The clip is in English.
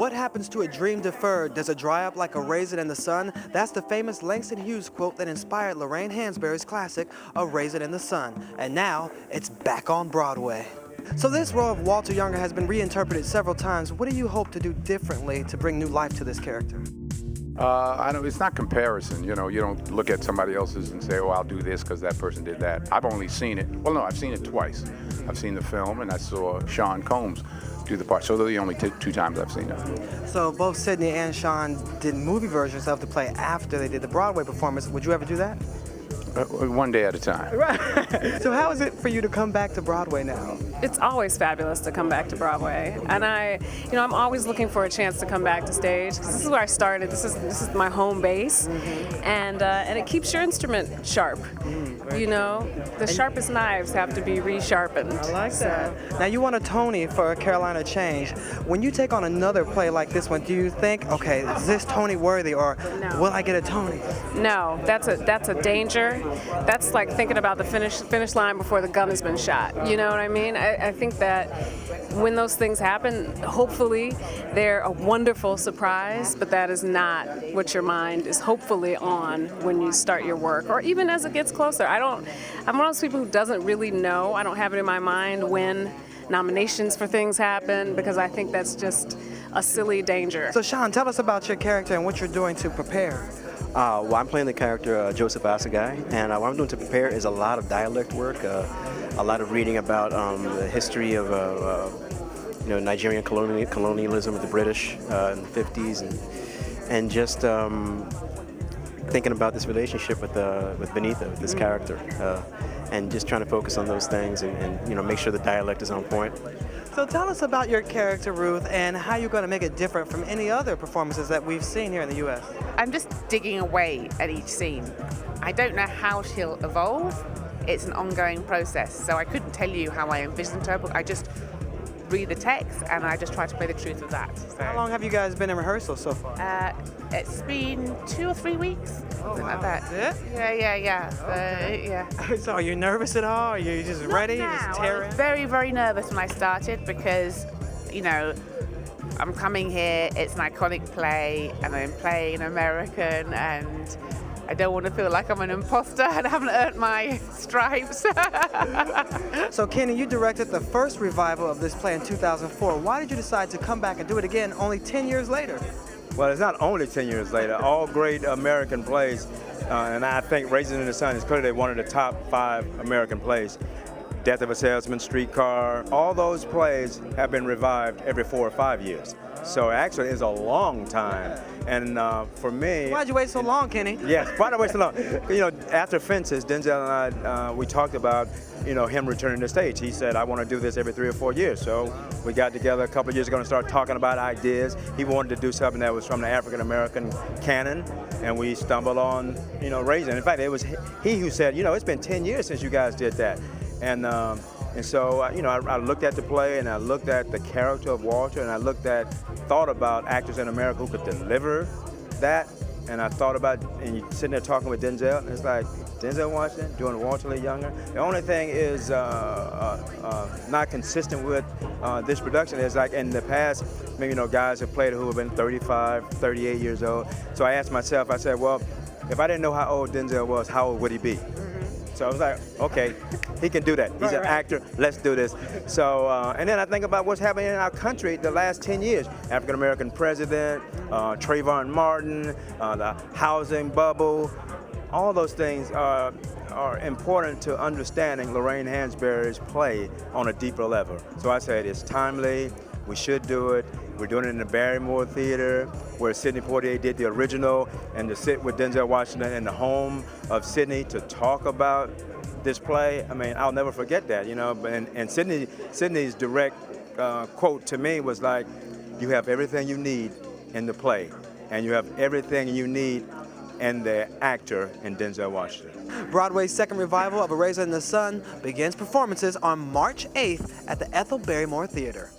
What happens to a dream deferred? Does it dry up like a raisin in the sun? That's the famous Langston Hughes quote that inspired Lorraine Hansberry's classic, A Raisin in the Sun. And now, it's back on Broadway. So this role of Walter Younger has been reinterpreted several times. What do you hope to do differently to bring new life to this character? It's not comparison. You don't look at somebody else's and say, oh, I'll do this because that person did that. I've only seen it. Well, no, I've seen it twice. I've seen the film and I saw Sean Combs do the part. So they're the only two times I've seen it. So both Sidney and Sean did movie versions of the play after they did the Broadway performance. Would you ever do that? One day at a time. Right. So how is it for you to come back to Broadway now? It's always fabulous to come back to Broadway, and I'm always looking for a chance to come back to stage. 'Cause this is where I started. This is my home base, and it keeps your instrument sharp. The sharpest knives have to be resharpened. I like that. Now you won a Tony for Carolina Change. When you take on another play like this one, do you think, okay, is this Tony worthy, or will I get a Tony? No, that's a danger. That's like thinking about the finish line before the gun has been shot. You know what I mean? I think that when those things happen, hopefully they're a wonderful surprise, but that is not what your mind is hopefully on when you start your work, or even as it gets closer. I'm one of those people who doesn't really know. I don't have it in my mind when nominations for things happen, because I think that's just a silly danger. So Sean, tell us about your character and what you're doing to prepare. Well, I'm playing the character Joseph Asagai, and what I'm doing to prepare is a lot of dialect work, a lot of reading about the history of Nigerian colonialism with the British in the 50s, and just thinking about this relationship with Benita, with this character, and just trying to focus on those things and make sure the dialect is on point. So tell us about your character, Ruth, and how you're going to make it different from any other performances that we've seen here in the U.S. I'm just digging away at each scene. I don't know how she'll evolve. It's an ongoing process, so I couldn't tell you how I envisioned her, but I just read the text and I just try to play the truth of that. So, how long have you guys been in rehearsal so far? It's been 2 or 3 weeks, something like that. That's it? Yeah. So, So are you nervous at all? Are you just ready? Just I was very, very nervous when I started because, I'm coming here, it's an iconic play, and I'm playing an American, and I don't want to feel like I'm an imposter and I haven't earned my stripes. So Kenny, you directed the first revival of this play in 2004. Why did you decide to come back and do it again only 10 years later? Well, it's not only 10 years later. All great American plays, and I think Raisin in the Sun is clearly one of the top 5 American plays. Death of a Salesman, Streetcar, all those plays have been revived every 4 or 5 years. So actually it's a long time. And for me... Why'd you wait so long, Kenny? Yes, why'd I wait so long? After Fences, Denzel and I, we talked about, him returning to stage. He said, I want to do this every 3 or 4 years. So we got together a couple of years ago and started talking about ideas. He wanted to do something that was from the African-American canon, and we stumbled on, Raisin. In fact, it was he who said, it's been 10 years since you guys did that. And so, I looked at the play and I looked at the character of Walter, and I thought about actors in America who could deliver that. And I thought about, and you're sitting there talking with Denzel, and it's like, Denzel Washington doing Walter Lee Younger. The only thing is not consistent with this production is like in the past, maybe guys have played who have been 35, 38 years old. So I asked myself, I said, well, if I didn't know how old Denzel was, how old would he be? So I was like, okay, he can do that. He's an actor, let's do this. So, and then I think about what's happening in our country the last 10 years. African-American president, Trayvon Martin, the housing bubble, all those things are important to understanding Lorraine Hansberry's play on a deeper level. So I said it's timely, we should do it. We're doing it in the Barrymore Theater, where Sidney Poitier did the original, and to sit with Denzel Washington in the home of Sidney to talk about this play. I mean, I'll never forget that, And Sidney's direct quote to me was like, you have everything you need in the play, and you have everything you need in the actor in Denzel Washington. Broadway's second revival of A Raisin in the Sun begins performances on March 8th at the Ethel Barrymore Theater.